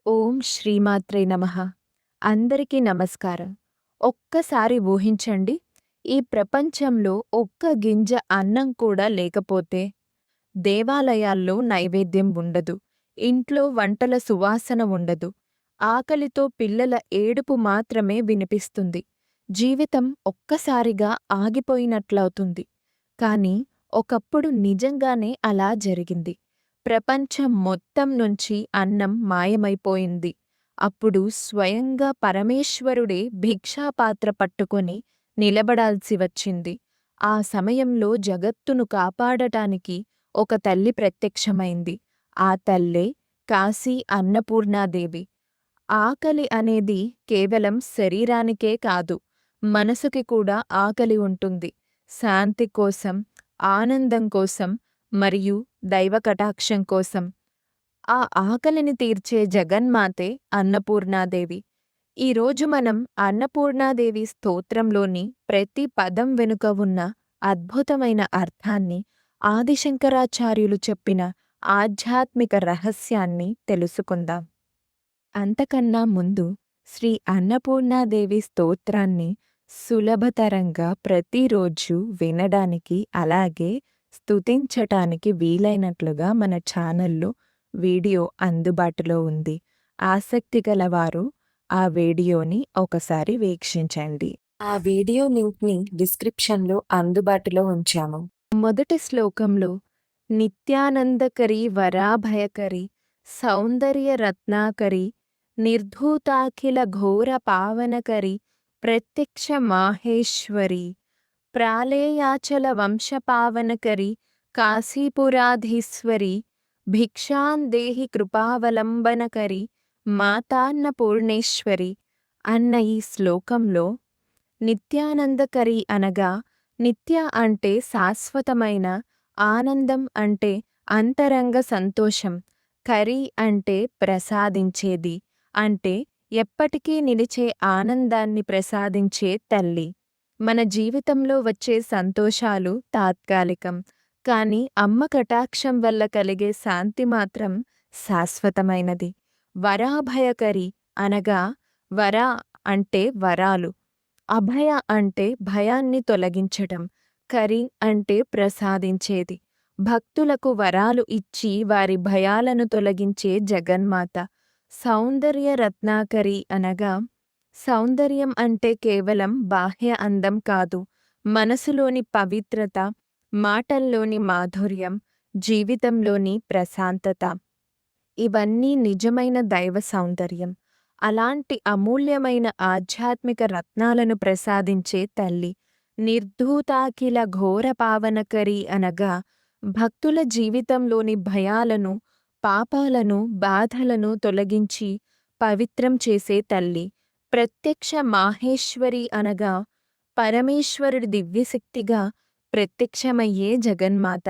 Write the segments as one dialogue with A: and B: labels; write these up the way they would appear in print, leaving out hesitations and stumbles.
A: ఓం శ్రీమాత్రే నమః. అందరికీ నమస్కారం. ఒక్కసారి ఊహించండి, ఈ ప్రపంచంలో ఒక్క గింజ అన్నం కూడా లేకపోతే దేవాలయాల్లో నైవేద్యం ఉండదు. ఇంట్లో వంటల సువాసన ఉండదు. ఆకలితో పిల్లల ఏడుపు మాత్రమే వినిపిస్తుంది. జీవితం ఒక్కసారిగా ఆగిపోయినట్లవుతుంది. కానీ ఒకప్పుడు నిజంగానే అలా జరిగింది. ప్రపంచం మొత్తం నుంచి అన్నం మాయమైపోయింది. అప్పుడు స్వయంగా పరమేశ్వరుడే భిక్షాపాత్ర పట్టుకొని నిలబడాల్సి వచ్చింది. ఆ సమయంలో జగత్తును కాపాడటానికి ఒక తల్లి ప్రత్యక్షమైంది. ఆ తల్లే కాశీ అన్నపూర్ణాదేవి. ఆకలి అనేది కేవలం శరీరానికే కాదు, మనసుకి కూడా ఆకలి ఉంటుంది. శాంతి కోసం, ఆనందం కోసం మరియు దైవ కటాక్షం కోసం. ఆ ఆకలిని తీర్చే జగన్మాతే అన్నపూర్ణాదేవి. ఈరోజు మనం అన్నపూర్ణాదేవి స్తోత్రంలోని ప్రతి పదం వెనుక ఉన్న అద్భుతమైన అర్థాన్ని, ఆదిశంకరాచార్యులు చెప్పిన ఆధ్యాత్మిక రహస్యాన్ని తెలుసుకుందాం. అంతకన్నా ముందు శ్రీ అన్నపూర్ణాదేవి స్తోత్రాన్ని సులభతరంగా ప్రతిరోజు వినడానికి, అలాగే స్తుతించటానికి వీలైనట్లుగా మన ఛానల్లో వీడియో అందుబాటులో ఉంది. ఆసక్తి గలవారు ఆ వీడియోని ఒకసారి వీక్షించండి. ఆ వీడియో లింక్ని డిస్క్రిప్షన్లో అందుబాటులో ఉంచాము. మొదటి శ్లోకంలో నిత్యానందకరి వరాభయకరి సౌందర్య రత్నాకరి నిర్ధూతాఖిల ఘోర పావనకరి ప్రత్యక్ష మాహేశ్వరి ప్రాళేయాచల వంశపావనకరి కాశీపురాధీశ్వరి భిక్షాం దేహి కృపావలంబనకరి మాతాన్నపూర్ణేశ్వరి అన్న ఈ శ్లోకంలో నిత్యానందకరి అనగా నిత్య అంటే శాశ్వతమైన, ఆనందం అంటే అంతరంగ సంతోషం, కరి అంటే ప్రసాదించేది, అంటే ఎప్పటికీ నిలిచే ఆనందాన్ని ప్రసాదించే తల్లి. మన జీవితంలో వచ్చే సంతోషాలు తాత్కాలికం, కానీ అమ్మ కటాక్షం వల్ల కలిగే శాంతి మాత్రం శాశ్వతమైనది. వరాభయకరి అనగా వర అంటే వరాలు, అభయ అంటే భయాన్ని తొలగించటం, కరి అంటే ప్రసాదించేది. భక్తులకు వరాలు ఇచ్చి వారి భయాలను తొలగించే జగన్మాత. సౌందర్య రత్నాకరి అనగా సౌందర్యం అంటే కేవలం బాహ్య అందం కాదు, మనసులోని పవిత్రత, మాటల్లోని మాధుర్యం, జీవితంలోని ప్రశాంతత. ఇవన్నీ నిజమైన దైవ సౌందర్యం. అలాంటి అమూల్యమైన ఆధ్యాత్మిక రత్నాలను ప్రసాదించే తల్లి. నిర్ధూతాఖిల ఘోర పావనకరి అనగా భక్తుల జీవితంలోని భయాలను, పాపాలను, బాధలను తొలగించి పవిత్రం చేసే తల్లి. ప్రత్యక్ష మాహేశ్వరి అనగా పరమేశ్వరుడి దివ్యశక్తిగా ప్రత్యక్షమయ్యే జగన్మాత.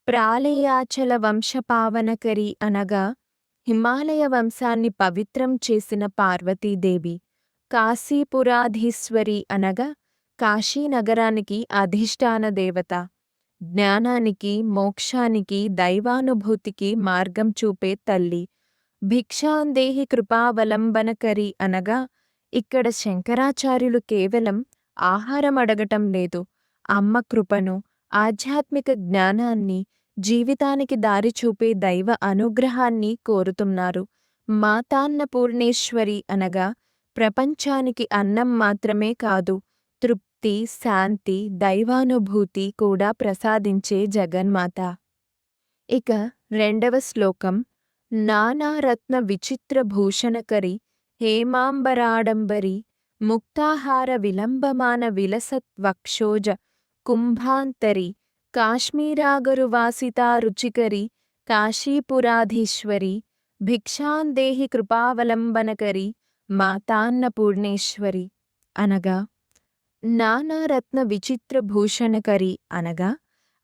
A: ప్రాళేయాచల వంశపావనకరి అనగా హిమాలయ వంశాన్ని పవిత్రం చేసిన పార్వతీదేవి. కాశీపురాధీశ్వరి అనగా కాశీనగరానికి అధిష్టాన దేవత. జ్ఞానానికి, మోక్షానికి, దైవానుభూతికి మార్గం చూపే తల్లి. భిక్షాందేహి కృపావలంబనకరి అనగా ఇక్కడ శంకరాచార్యులు కేవలం ఆహారం అడగటం లేదు, అమ్మ కృపను, ఆధ్యాత్మిక జ్ఞానాన్ని, జీవితానికి దారి చూపే దైవ అనుగ్రహాన్ని కోరుతున్నారు. మాతాన్నపూర్ణేశ్వరి అనగా ప్రపంచానికి అన్నం మాత్రమే కాదు, తృప్తి, శాంతి, దైవానుభూతి కూడా ప్రసాదించే జగన్మాత. ఇక రెండవ శ్లోకం నానారత్న విచిత్ర భూషణకరి హేమాంబరాడంబరి ముక్తాహార విలంబమాన విలసత్ వక్షోజ కుంభాంతరి కాశ్మీరాగరువాసితా రుచికరి కాశీపురాధీశ్వరి భిక్షాందేహి కృపావలంబనకరి మాతాన్నపూర్ణేశ్వరి అనగా నానారత్న విచిత్ర భూషణకరి అనగా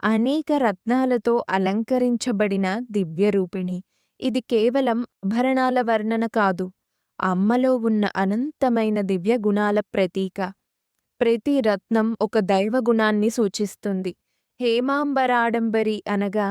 A: అనేక రత్నాలతో అలంకరించబడిన దివ్యరూపిణి. ఇది కేవలం ఆభరణాల వర్ణన కాదు, అమ్మలో ఉన్న అనంతమైన దివ్య గుణాల ప్రతీక. ప్రతి రత్నం ఒక దైవ గుణాన్ని సూచిస్తుంది. హేమాంబరాడంబరి అనగా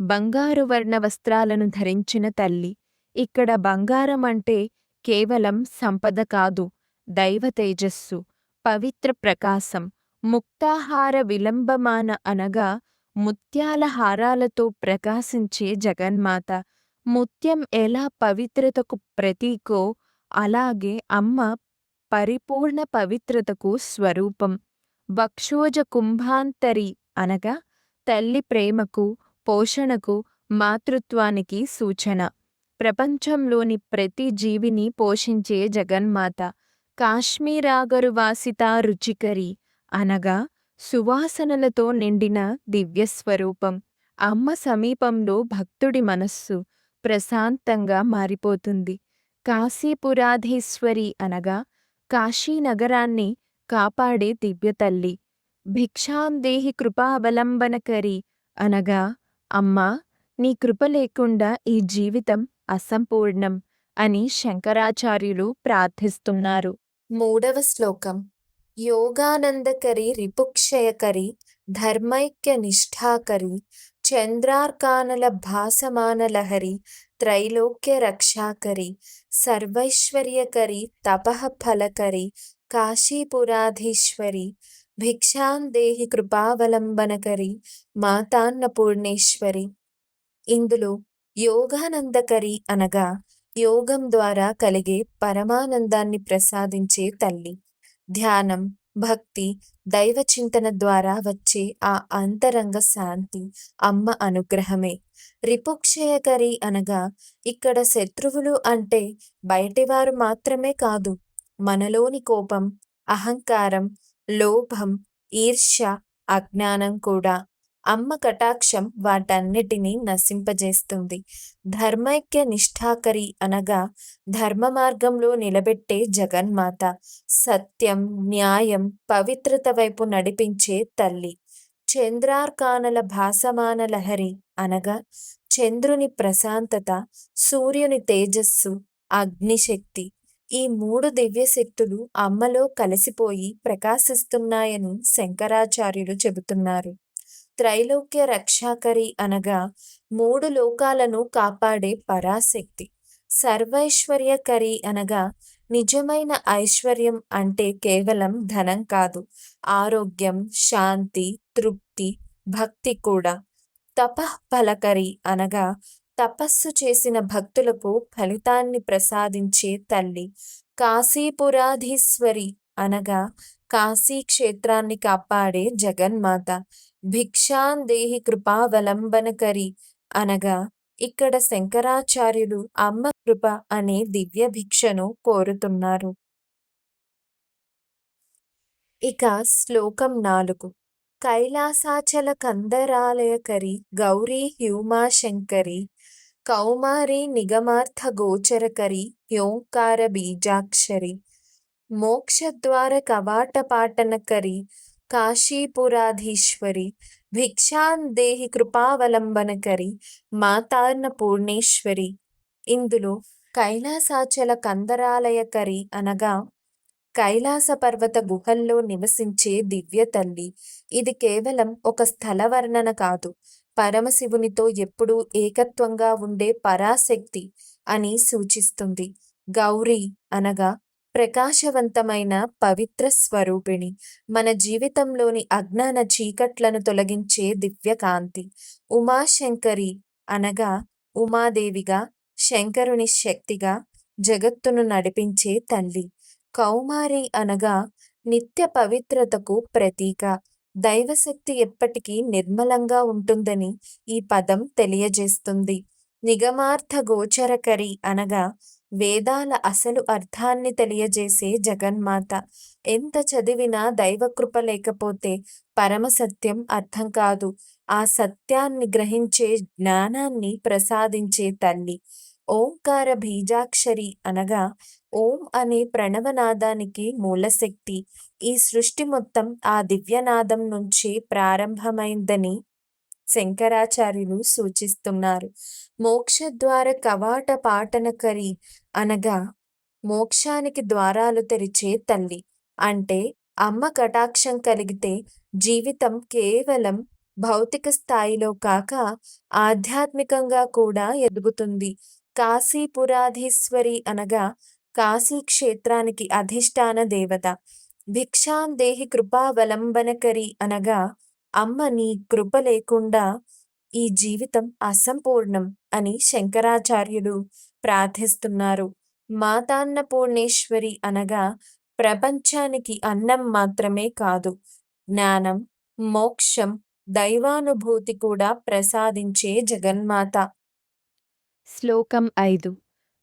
A: బంగారు వర్ణ వస్త్రాలను ధరించిన తల్లి. ఇక్కడ బంగారం అంటే కేవలం సంపద కాదు, దైవ తేజస్సు, పవిత్ర ప్రకాశం. ముక్తాహార విలంబమాన అనగా ముత్యాల హారాలతో ప్రకాశించే జగన్మాత. ముత్యం ఎలా పవిత్రతకు ప్రతీకో అలాగే అమ్మ పరిపూర్ణ పవిత్రతకు స్వరూపం. వక్షోజ కుంభాంతరి అనగా తల్లి ప్రేమకు, పోషణకు, మాతృత్వానికి సూచన. ప్రపంచంలోని ప్రతి జీవిని పోషించే జగన్మాత. కాశ్మీరాగరు వాసిత రుచికరి అనగా సువాసనలతో నిండిన దివ్యస్వరూపం. అమ్మ సమీపంలో భక్తుడి మనస్సు ప్రశాంతంగా మారిపోతుంది. కాశీపురాధీశ్వరి అనగా కాశీనగరాన్ని కాపాడే దివ్యతల్లి. భిక్షాందేహి కృపావలంబనకరి అనగా అమ్మా, నీ కృప లేకుండా ఈ జీవితం అసంపూర్ణం అని శంకరాచార్యులు ప్రార్థిస్తున్నారు. 3వ శ్లోకం. యోగానందకరి రిపుక్షయకరి ధర్మైక్య నిష్ఠాకరి చంద్రార్కానల భాసమానలహరి త్రైలోక్య రక్షాకరి సర్వైశ్వర్యకరి తపః ఫలకరి కాశీపురాధీశ్వరి భిక్షాందేహి కృపావలంబనకరి మాతాన్నపూర్ణేశ్వరి. ఇందులో యోగానందకరి అనగా యోగం ద్వారా కలిగే పరమానందాన్ని ప్రసాదించే తల్లి. ధ్యానం, భక్తి, దైవ చింతన ద్వారా వచ్చే ఆ అంతరంగ శాంతి అమ్మ అనుగ్రహమే. రిపుక్షయకరి అనగా ఇక్కడ శత్రువులు అంటే బయటివారు మాత్రమే కాదు, మనలోని కోపం, అహంకారం, లోభం, ఈర్ష్య, అజ్ఞానం కూడా. అమ్మ కటాక్షం వాటన్నిటినీ నశింపజేస్తుంది. ధర్మైక్య నిష్ఠాకరి అనగా ధర్మ మార్గంలో నిలబెట్టే జగన్మాత. సత్యం, న్యాయం, పవిత్రత వైపు నడిపించే తల్లి. చంద్రార్కానల భాసమాన లహరి అనగా చంద్రుని ప్రశాంతత, సూర్యుని తేజస్సు, అగ్నిశక్తి. ఈ 3 దివ్యశక్తులు అమ్మలో కలిసిపోయి ప్రకాశిస్తున్నాయని శంకరాచార్యులు చెబుతున్నారు. త్రైలోక్య రక్షాకరి అనగా 3 లోకాలను కాపాడే పరాశక్తి. సర్వైశ్వర్యకరి అనగా నిజమైన ఐశ్వర్యం అంటే కేవలం ధనం కాదు, ఆరోగ్యం, శాంతి, తృప్తి, భక్తి కూడా. తపః ఫలకరి అనగా తపస్సు చేసిన భక్తులకు ఫలితాన్ని ప్రసాదించే తల్లి. కాశీపురాధీశ్వరి అనగా కాశీ క్షేత్రాన్ని కాపాడే జగన్మాత. భిక్షాందేహి కృపావలంబనకరి అనగా ఇక్కడ శంకరాచార్యులు అమ్మ కృప అనే దివ్య భిక్షను కోరుతున్నారు. ఇక శ్లోకం 4. కైలాసాచల కందరాలయకరి గౌరీ హ్యూమాశంకరి కౌమారి నిగమార్థ గోచరకరి హ్యోంకార బీజాక్షరి మోక్షద్వార కవాటపాటనకరి కాశీపురాధీశ్వరి భిక్షాందేహి కృపావలంబనకరి మాతాన్నపూర్ణేశ్వరి. ఇందులో కైలాసాచల కందరాలయకరి అనగా కైలాస పర్వత గుహల్లో నివసించే దివ్య తల్లి. ఇది కేవలం ఒక స్థల వర్ణన కాదు, పరమశివునితో ఎప్పుడూ ఏకత్వంగా ఉండే పరాశక్తి అని సూచిస్తుంది. గౌరీ అనగా ప్రకాశవంతమైన పవిత్ర స్వరూపిణి, మన జీవితంలోని అజ్ఞాన చీకట్లను తొలగించే దివ్యకాంతి. ఉమాశంకరి అనగా ఉమాదేవిగా, శంకరుని శక్తిగా జగత్తును నడిపించే తల్లి. కౌమారి అనగా నిత్య పవిత్రతకు ప్రతీక. దైవశక్తి ఎప్పటికీ నిర్మలంగా ఉంటుందని ఈ పదం తెలియజేస్తుంది. నిగమార్థ గోచరకరి అనగా వేదాల అసలు అర్థాన్ని తెలియజేసే జగన్మాత. ఎంత చదివినా దైవకృప లేకపోతే పరమసత్యం అర్థం కాదు. ఆ సత్యాన్ని గ్రహించే జ్ఞానాన్ని ప్రసాదించే తల్లి. ఓంకార బీజాక్షరి అనగా ఓం అనే ప్రణవనాదానికి మూలశక్తి. ఈ సృష్టి మొత్తం ఆ దివ్యనాదం నుంచి ప్రారంభమైందని శంకరాచార్యులు సూచిస్తున్నారు. మోక్షద్వార కవాట పాటనకరి అనగా మోక్షానికి ద్వారాలు తెరిచే తల్లి. అంటే అమ్మ కటాక్షం కలిగితే జీవితం కేవలం భౌతిక స్థాయిలో కాక ఆధ్యాత్మికంగా కూడా ఎదుగుతుంది. కాశీపురాధీశ్వరి అనగా కాశీ క్షేత్రానికి అధిష్టాన దేవత. భిక్షాందేహి కృపావలంబనకరి అనగా అమ్మ నీ కృప లేకుండా ఈ జీవితం అసంపూర్ణం అని శంకరాచార్యులు ప్రార్థిస్తున్నారు. మాతాన్నపూర్ణేశ్వరి అనగా ప్రపంచానికి అన్నం మాత్రమే కాదు, జ్ఞానం, మోక్షం, దైవానుభూతి కూడా ప్రసాదించే జగన్మాత.
B: శ్లోకం 5.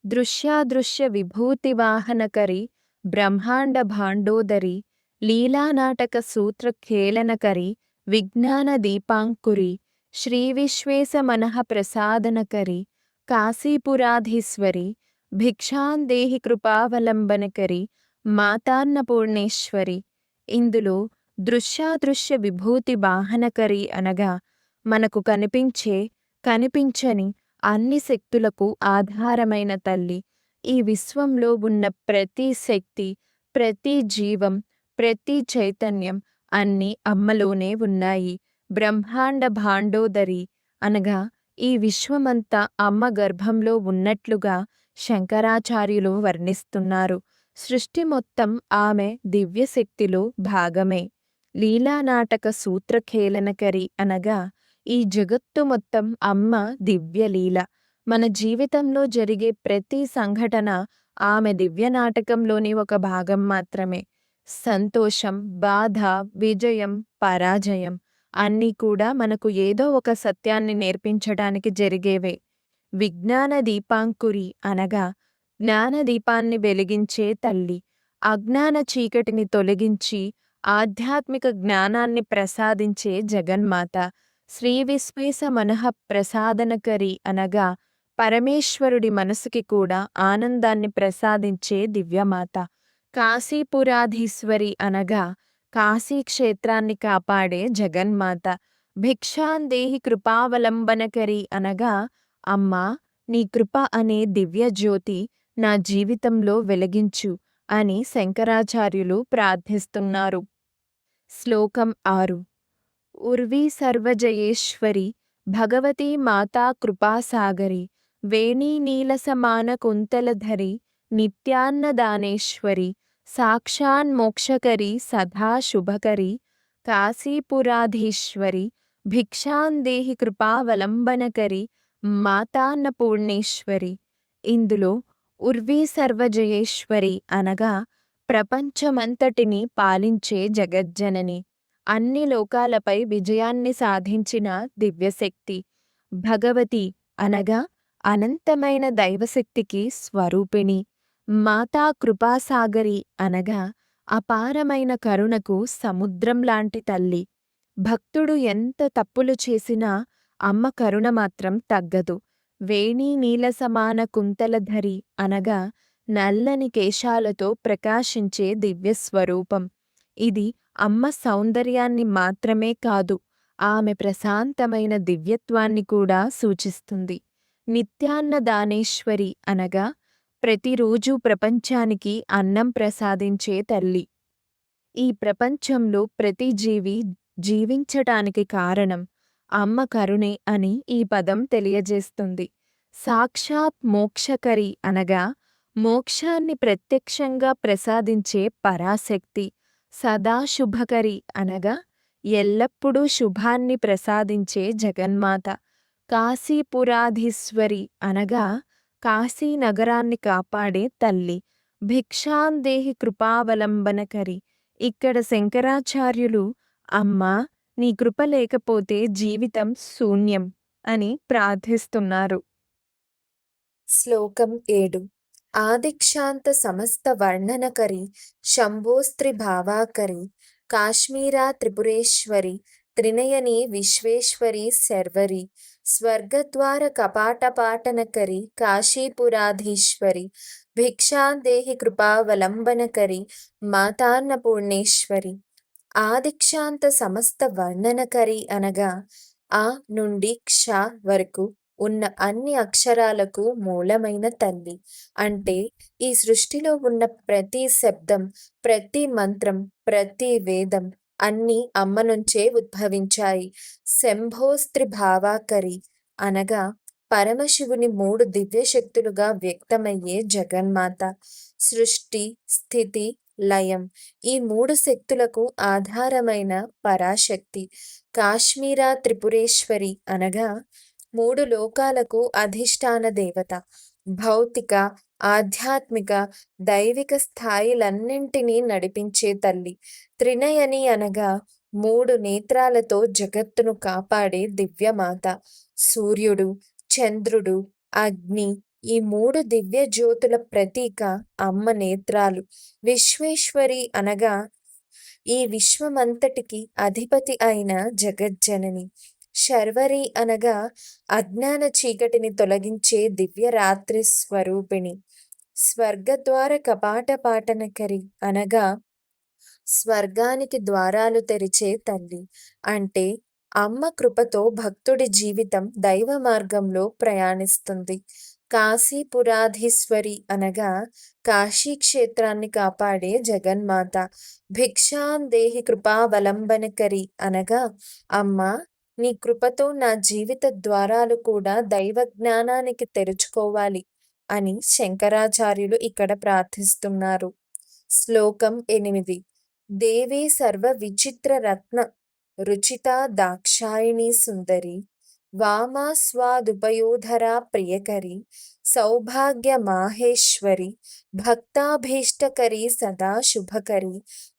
B: దృశ్యాదృశ్య విభూతివాహనకరి బ్రహ్మాండ భాండోదరి లీలానాటక సూత్రఖేళనకరి విజ్ఞాన దీపాంకురి శ్రీ విశ్వేశ మనః ప్రసాదనకరి కాశీపురాధీశ్వరి భిక్షాందేహి కృపావలంబనకరి మాతాన్నపూర్ణేశ్వరి. ఇందులో దృశ్యాదృశ్య విభూతి వాహనకరి అనగా మనకు కనిపించే కనిపించని అన్ని శక్తులకు ఆధారమైన తల్లి. ఈ విశ్వంలో ఉన్న ప్రతి శక్తి, ప్రతి జీవం, ప్రతి చైతన్యం అన్నీ అమ్మలోనే ఉన్నాయి. బ్రహ్మాండ భాండోదరి అనగా ఈ విశ్వమంతా అమ్మ గర్భంలో ఉన్నట్లుగా శంకరాచార్యులు వర్ణిస్తున్నారు. సృష్టి మొత్తం ఆమె దివ్యశక్తిలో భాగమే. లీలానాటక సూత్రఖేళనకరి అనగా ఈ జగత్తు మొత్తం అమ్మ దివ్యలీల. మన జీవితంలో జరిగే ప్రతి సంఘటన ఆమె దివ్య నాటకంలోని ఒక భాగం మాత్రమే. సంతోషం, బాధ, విజయం, పరాజయం అన్నీ కూడా మనకు ఏదో ఒక సత్యాన్ని నేర్పించడానికి జరిగేవే. విజ్ఞాన దీపాంకురి అనగా జ్ఞాన దీపాన్ని వెలిగించే తల్లి. అజ్ఞాన చీకటిని తొలగించి ఆధ్యాత్మిక జ్ఞానాన్ని ప్రసాదించే జగన్మాత. శ్రీ విశ్వేశ మనః ప్రసాదనకరి అనగా పరమేశ్వరుడి మనసుకి కూడా ఆనందాన్ని ప్రసాదించే దివ్యమాత. కాశీపురాధీశ్వరి అనగా కాశీ క్షేత్రాన్ని కాపాడే జగన్మాత. భిక్షాందేహి కృపావలంబనకరి అనగా అమ్మా నీ కృప అనే దివ్యజ్యోతి నా జీవితంలో వెలిగించు అని శంకరాచార్యులు ప్రార్థిస్తున్నారు. శ్లోకం 6. ఉర్వీ సర్వజయేశ్వరి భగవతి మాతా కృపాసాగరి వేణీ నీలసమాన కుంతలధరి నిత్యాన్నదానేశ్వరి సాక్షాన్మోక్షకరి సదా శుభకరి కాశీపురాధీశ్వరి భిక్షాందేహి కృపావలంబనకరి మాతాన్నపూర్ణేశ్వరి. ఇందులో ఉర్వీ సర్వజయేశ్వరి అనగా ప్రపంచమంతటిని పాలించే జగజ్జనని, అన్ని లోకాలపై విజయాన్ని సాధించిన దివ్యశక్తి. భగవతి అనగా అనంతమైన దైవశక్తికి స్వరూపిణి. మాతా కృపాసాగరి అనగా అపారమైన కరుణకు సముద్రం లాంటి తల్లి. భక్తుడు ఎంత తప్పులు చేసినా అమ్మ కరుణ మాత్రం తగ్గదు. వేణీ నీల సమాన కుంతలధరి అనగా నల్లని కేశాలతో ప్రకాశించే దివ్యస్వరూపం. ఇది అమ్మ సౌందర్యాన్ని మాత్రమే కాదు, ఆమె ప్రశాంతమైన దివ్యత్వాన్ని కూడా సూచిస్తుంది. నిత్యాన్నదానేశ్వరి అనగా ప్రతిరోజూ ప్రపంచానికి అన్నం ప్రసాదించే తల్లి. ఈ ప్రపంచంలో ప్రతి జీవి జీవించటానికి కారణం అమ్మ కరుణే అని ఈ పదం తెలియజేస్తుంది. సాక్షాత్ మోక్షకరి అనగా మోక్షాన్ని ప్రత్యక్షంగా ప్రసాదించే పరాశక్తి. సదాశుభకరి అనగా ఎల్లప్పుడూ శుభాన్ని ప్రసాదించే జగన్మాత. కాశీపురాధీశ్వరి అనగా కాశీ నగరాన్ని కాపాడే తల్లి. భిక్షాందేహి కృపావలంబనకరి. ఇక్కడ శంకరాచార్యులు అమ్మా నీ కృప లేకపోతే జీవితం శూన్యం అని ప్రార్థిస్తున్నారు.
A: శ్లోకం 7. ఆదిక్షాంత సమస్త వర్ణనకరి శంభోస్త్రి భావాకరి కాశ్మీరా త్రిపురేశ్వరి త్రినయని విశ్వేశ్వరి శర్వరి స్వర్గద్వార కపాటపాటనకరి కాశీపురాధీశ్వరి భిక్షాందేహి కృపావలంబనకరి మాతాన్నపూర్ణేశ్వరి. ఆదిక్షాంత సమస్త వర్ణనకరి అనగా ఆ నుండి క్ష వరకు ఉన్న అన్ని అక్షరాలకు మూలమైన తల్లి. అంటే ఈ సృష్టిలో ఉన్న ప్రతి శబ్దం, ప్రతి మంత్రం, ప్రతి వేదం అన్నీ అమ్మ నుంచే ఉద్భవించాయి. శంభోస్త్రి భావాకరి అనగా పరమశివుని 3 దివ్యశక్తులుగా వ్యక్తమయ్యే జగన్మాత. సృష్టి, స్థితి, లయం ఈ 3 శక్తులకు ఆధారమైన పరాశక్తి. కాశ్మీర త్రిపురేశ్వరి అనగా 3 లోకాలకు అధిష్టాన దేవత. భౌతిక, ఆధ్యాత్మిక, దైవిక స్థాయిలన్నింటినీ నడిపించే తల్లి. త్రినయని అనగా 3 నేత్రాలతో జగత్తును కాపాడే దివ్యమాత. సూర్యుడు, చంద్రుడు, అగ్ని ఈ 3 దివ్య జ్యోతుల ప్రతీక అమ్మ నేత్రాలు. విశ్వేశ్వరి అనగా ఈ విశ్వమంతటికి అధిపతి అయిన జగజ్జనని. శర్వరి అనగా అజ్ఞాన చీకటిని తొలగించే దివ్యరాత్రి స్వరూపిణి. స్వర్గద్వార కపాటపాటనకరి అనగా స్వర్గానికి ద్వారాలు తెరిచే తల్లి. అంటే అమ్మ కృపతో భక్తుడి జీవితం దైవ మార్గంలో ప్రయాణిస్తుంది. కాశీపురాధీశ్వరి అనగా కాశీ క్షేత్రాన్ని కాపాడే జగన్మాత. భిక్షాందేహి కృపావలంబనకరి అనగా అమ్మ నీ కృపతో నా జీవిత ద్వారాలు కూడా దైవ జ్ఞానానికి తెరుచుకోవాలి అని శంకరాచార్యులు ఇక్కడ ప్రార్థిస్తున్నారు. శ్లోకం 8. దేవి సర్వ విచిత్ర రత్న రుచితా దాక్షాయిణీ సుందరి వామా స్వాదుపయోధరా ప్రియకరి సౌభాగ్య మాహేశ్వరి భక్తాభీష్టకరి సదా శుభకరి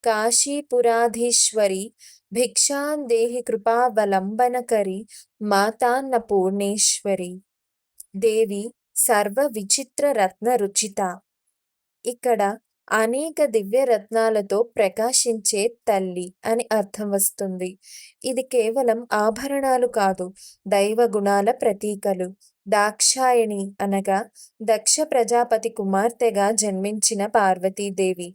A: కాశీపురాధీశ్వరి భిక్షాందేహి కృపావలంబనకరి మాతాన్నపూర్ణేశ్వరి. దేవి సర్వ విచిత్ర రత్న రుచిత. ఇక్కడ అనేక దివ్య రత్నాలతో ప్రకాశించే తల్లి అని అర్థం వస్తుంది. ఇది కేవలం ఆభరణాలు కాదు, దైవ గుణాల ప్రతీకలు. దాక్షాయణి అనగా దక్ష ప్రజాపతి కుమార్తెగా జన్మించిన పార్వతీదేవి.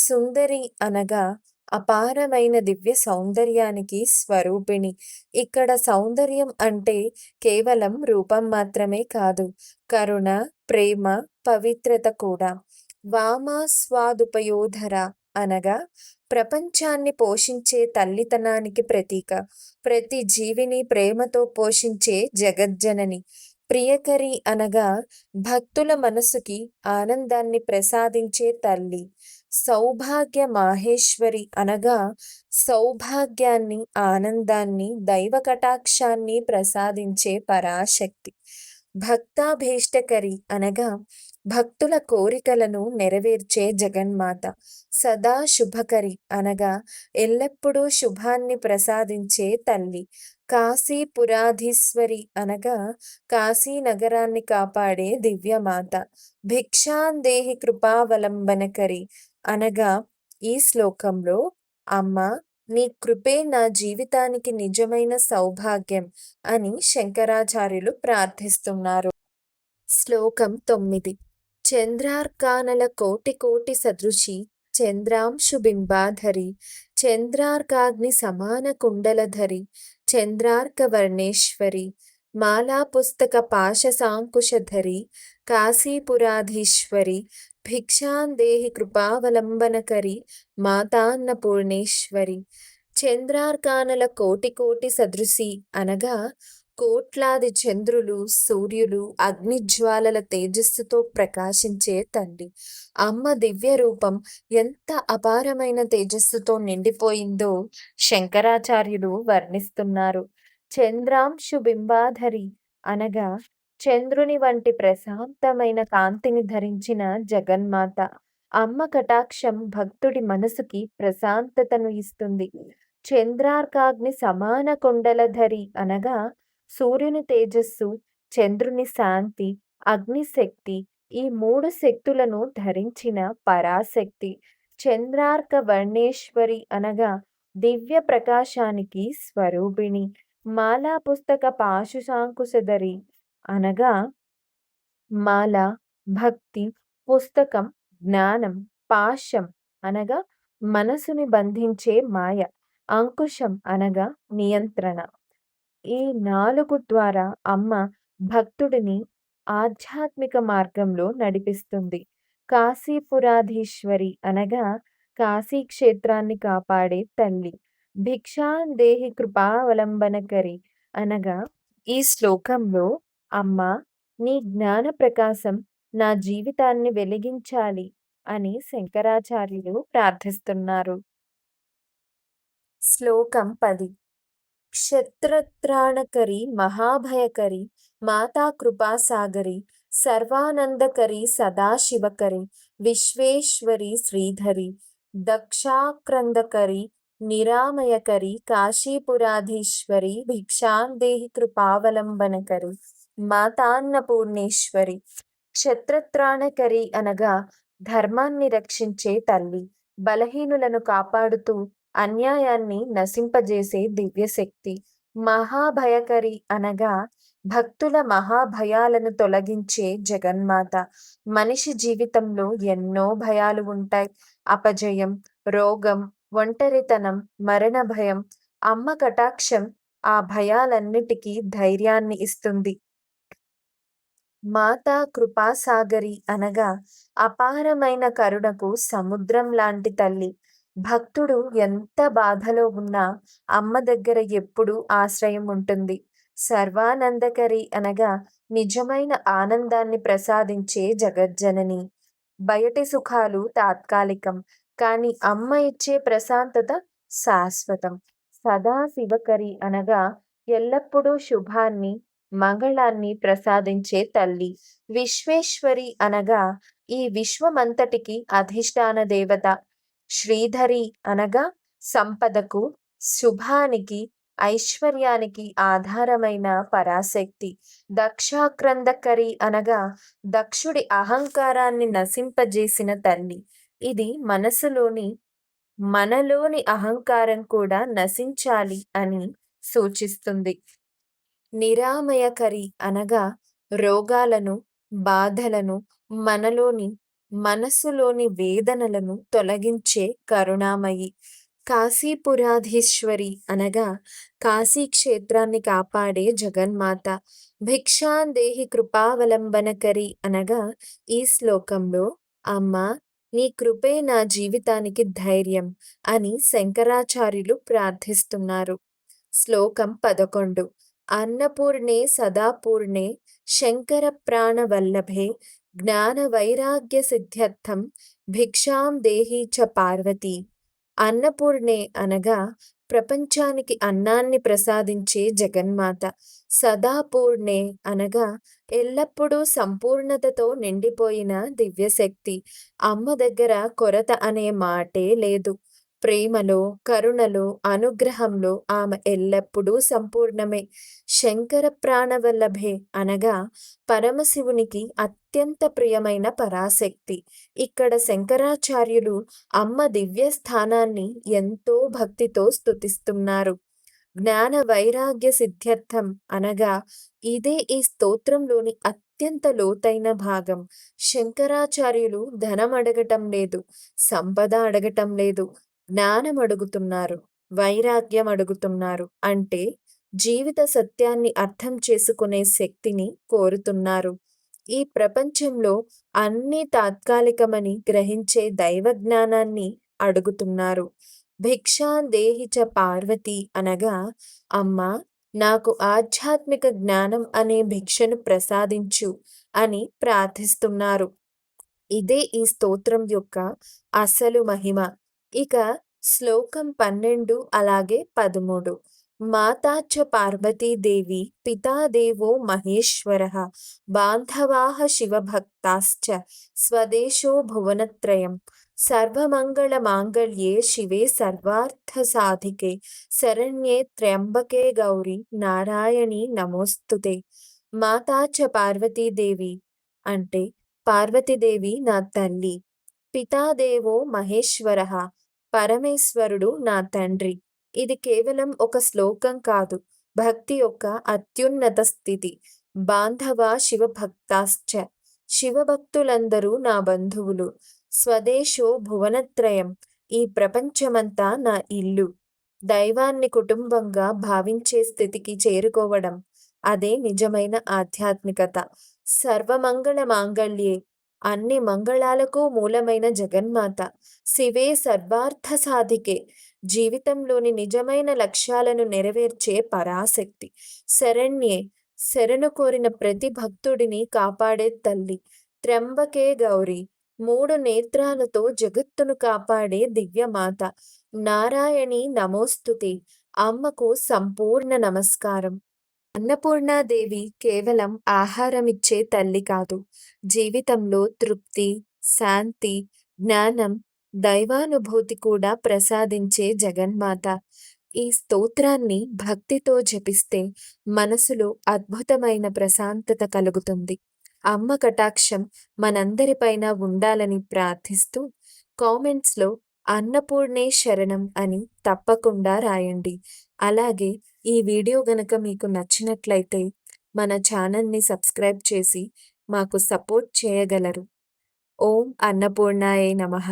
A: సుందరి అనగా అపారమైన దివ్య సౌందర్యానికి స్వరూపిణి. ఇక్కడ సౌందర్యం అంటే కేవలం రూపం మాత్రమే కాదు, కరుణ, ప్రేమ, పవిత్రత కూడా. వామా స్వాదుపయోధర అనగా ప్రపంచాన్ని పోషించే తల్లితనానికి ప్రతీక. ప్రతి జీవిని ప్రేమతో పోషించే జగజ్జనని. ప్రియకరి అనగా భక్తుల మనసుకి ఆనందాన్ని ప్రసాదించే తల్లి. సౌభాగ్య మాహేశ్వరి అనగా సౌభాగ్యాన్ని, ఆనందాన్ని, దైవ కటాక్షాన్ని ప్రసాదించే పరాశక్తి. భక్తాభీష్టకరి అనగా భక్తుల కోరికలను నెరవేర్చే జగన్మాత. సదా శుభకరి అనగా ఎల్లప్పుడూ శుభాన్ని ప్రసాదించే తల్లి. కాశీపురాధీశ్వరి అనగా కాశీ నగరాన్ని కాపాడే దివ్యమాత. భిక్షాందేహి కృపావలంబనకరి అనగా ఈ శ్లోకంలో అమ్మ నీ కృపే నా జీవితానికి నిజమైన సౌభాగ్యం అని శంకరాచార్యులు ప్రార్థిస్తున్నారు. శ్లోకం 9. చంద్రార్కానల కోటి కోటి సదృశి చంద్రాంశు బింబాధరి చంద్రార్కాగ్ని సమాన కుండలధరి చంద్రార్క వర్ణేశ్వరి మాలా పుస్తక పాశ సాంకుశధరి కాశీపురాధీశ్వరి భిక్షాందేహి కృపావలంబనకరి మాతాన్నపూర్ణేశ్వరి. చంద్రార్కానల కోటి కోటి సదృశి అనగా కోట్లాది చంద్రులు, సూర్యులు, అగ్నిజ్వాలల తేజస్సుతో ప్రకాశించే తల్లి. అమ్మ దివ్య రూపం ఎంత అపారమైన తేజస్సుతో నిండిపోయిందో శంకరాచార్యులు వర్ణిస్తున్నారు. చంద్రాంశు బింబాధరి అనగా చంద్రుని వంటి ప్రశాంతమైన కాంతిని ధరించిన జగన్మాత. అమ్మ కటాక్షం భక్తుడి మనసుకి ప్రశాంతతను ఇస్తుంది. చంద్రార్కాగ్ని సమాన కుండలధరి అనగా సూర్యుని తేజస్సు, చంద్రుని శాంతి, అగ్నిశక్తి ఈ 3 శక్తులను ధరించిన పరాశక్తి. చంద్రార్క వర్ణేశ్వరి అనగా దివ్య ప్రకాశానికి స్వరూపిణి. మాలా పుస్తక పాశుశాంకుశధరి అనగా మాల భక్తి, పుస్తకం జ్ఞానం, పాశం అనగా మనసుని బంధించే మాయ, అంకుశం అనగా నియంత్రణ. ఈ 4 ద్వారా అమ్మ భక్తుడిని ఆధ్యాత్మిక మార్గంలో నడిపిస్తుంది. కాశీపురాధీశ్వరి అనగా కాశీ క్షేత్రాన్ని కాపాడే తల్లి. భిక్షాందేహి కృపావలంబనకరి అనగా ఈ శ్లోకంలో అమ్మా, నీ జ్ఞాన ప్రకాశం నా జీవితాన్ని వెలిగించాలి అని శంకరాచార్యులు ప్రార్థిస్తున్నారు. శ్లోకం 10. క్షత్రత్రాణకరి మహాభయకరి మాతా కృపాసాగరి సర్వానందకరి సదాశివకరి విశ్వేశ్వరి శ్రీధరి దక్షాక్రందకరి నిరామయకరి కాశీపురాధీశ్వరి భిక్షాందేహి కృపావలంబనకరి మాతాన్నపూర్ణేశ్వరి. క్షత్రత్రాణకరి అనగా ధర్మాన్ని రక్షించే తల్లి, బలహీనులను కాపాడుతూ అన్యాయాన్ని నశింపజేసే దివ్యశక్తి. మహాభయకరి అనగా భక్తుల మహాభయాలను తొలగించే జగన్మాత. మనిషి జీవితంలో ఎన్నో భయాలు ఉంటాయి. అపజయం, రోగం, ఒంటరితనం, మరణ భయం. అమ్మ కటాక్షం ఆ భయాలన్నిటికీ ధైర్యాన్ని ఇస్తుంది. మాతా కృపాసాగరి అనగా అపారమైన కరుణకు సముద్రం లాంటి తల్లి. భక్తుడు ఎంత బాధలో ఉన్నా అమ్మ దగ్గర ఎప్పుడూ ఆశ్రయం ఉంటుంది. సర్వానందకరి అనగా నిజమైన ఆనందాన్ని ప్రసాదించే జగజ్జనని. బయటి సుఖాలు తాత్కాలికం, కానీ అమ్మ ఇచ్చే ప్రశాంతత శాశ్వతం. సదాశివకరి అనగా ఎల్లప్పుడూ శుభాన్ని, మంగళాన్ని ప్రసాదించే తల్లి. విశ్వేశ్వరి అనగా ఈ విశ్వమంతటికి అధిష్టాన దేవత. శ్రీధరి అనగా సంపదకు, శుభానికి, ఐశ్వర్యానికి ఆధారమైన పరాశక్తి. దక్షాక్రందకరి అనగా దక్షుడి అహంకారాన్ని నశింపజేసిన తల్లి. ఇది మనలోని అహంకారం కూడా నశించాలి అని సూచిస్తుంది. నిరామయకరి అనగా రోగాలను, బాధలను, మనసులోని వేదనలను తొలగించే కరుణామయి. కాశీపురాధీశ్వరి అనగా కాశీ క్షేత్రాన్ని కాపాడే జగన్మాత. భిక్షాందేహి కృపావలంబనకరి అనగా ఈ శ్లోకంలో అమ్మా, నీ కృపే నా జీవితానికి ధైర్యం అని శంకరాచార్యులు ప్రార్థిస్తున్నారు. శ్లోకం 11. అన్నపూర్ణే సదాపూర్ణే శంకర ప్రాణవల్లభే జ్ఞాన వైరాగ్య సిద్ధ్యర్థం భిక్షాం దేహి చ పార్వతి. అన్నపూర్ణే అనగా ప్రపంచానికి అన్నాన్ని ప్రసాదించే జగన్మాత. సదాపూర్ణే అనగా ఎల్లప్పుడూ సంపూర్ణతతో నిండిపోయిన దివ్యశక్తి. అమ్మ దగ్గర కొరత అనే మాటే లేదు. ప్రేమలో, కరుణలో, అనుగ్రహంలో ఆమె ఎల్లప్పుడూ సంపూర్ణమే. శంకర ప్రాణవల్లభే అనగా పరమశివునికి అత్యంత ప్రియమైన పరాశక్తి. ఇక్కడ శంకరాచార్యులు అమ్మ దివ్య స్థానాన్ని ఎంతో భక్తితో స్తుతిస్తున్నారు. జ్ఞాన వైరాగ్య సిద్ధ్యర్థం అనగా ఇదే ఈ స్తోత్రంలోని అత్యంత లోతైన భాగం. శంకరాచార్యులు ధనం అడగటం లేదు, సంపద అడగటం లేదు, జ్ఞానం అడుగుతున్నారు, వైరాగ్యం అడుగుతున్నారు. అంటే జీవిత సత్యాన్ని అర్థం చేసుకునే శక్తిని కోరుతున్నారు. ఈ ప్రపంచంలో అన్నీ తాత్కాలికమని గ్రహించే దైవ జ్ఞానాన్ని అడుగుతున్నారు. భిక్షాందేహి చ పార్వతి అనగా అమ్మా, నాకు ఆధ్యాత్మిక జ్ఞానం అనే భిక్షను ప్రసాదించు అని ప్రార్థిస్తున్నారు. ఇదే ఈ స్తోత్రం యొక్క అసలు మహిమ. ఇక శ్లోకం 12 అలాగే 13. మాతా చ పార్వతీదేవి పితా దేవో మహేశ్వరః బాంధవాః శివభక్తాశ్చ స్వదేశో భువనత్రయం. సర్వమంగళ మాంగళ్యే శివే సర్వార్థసాధికే శరణ్యే త్ర్యంబకే గౌరీ నారాయణి నమోస్తుతే. మాతా చ పార్వతీదేవి అంటే పార్వతీదేవి నా తల్లి. పితాదేవో మహేశ్వరః పరమేశ్వరుడు నా తండ్రి. ఇది కేవలం ఒక శ్లోకం కాదు, భక్తి యొక్క అత్యున్నత స్థితి. బాంధవా శివభక్తాశ్చ శివభక్తులందరూ నా బంధువులు. స్వదేశో భువనత్రయం ఈ ప్రపంచమంతా నా ఇల్లు. దైవాన్ని కుటుంబంగా భావించే స్థితికి చేరుకోవడం, అదే నిజమైన ఆధ్యాత్మికత. సర్వమంగళ మాంగళ్యే అన్ని మంగళాలకు మూలమైన జగన్మాత. శివే సర్వార్థ సాధికే జీవితంలోని నిజమైన లక్ష్యాలను నెరవేర్చే పరాశక్తి. శరణ్యే శరణు కోరిన ప్రతి భక్తుడిని కాపాడే తల్లి. త్ర్యంబకే గౌరి. 3 నేత్రాలతో జగత్తును కాపాడే దివ్యమాత. నారాయణి నమోస్తుతే. అమ్మకు సంపూర్ణ నమస్కారం. అన్నపూర్ణాదేవి కేవలం ఆహారమిచ్చే తల్లి కాదు. జీవితంలో తృప్తి, శాంతి, జ్ఞానం, దైవానుభూతి కూడా ప్రసాదించే జగన్మాత. ఈ స్తోత్రాన్ని భక్తితో జపిస్తే మనసులో అద్భుతమైన ప్రశాంతత కలుగుతుంది. అమ్మ కటాక్షం మనందరిపైన ఉండాలని ప్రార్థిస్తూ కామెంట్స్‌లో అన్నపూర్ణే శరణం అని తప్పకుండా రాయండి. అలాగే ఈ వీడియో గనక మీకు నచ్చినట్లయితే మన ఛానల్‌ని సబ్స్క్రైబ్ చేసి మాకు సపోర్ట్ చేయగలరు. ఓం అన్నపూర్ణాయే నమః.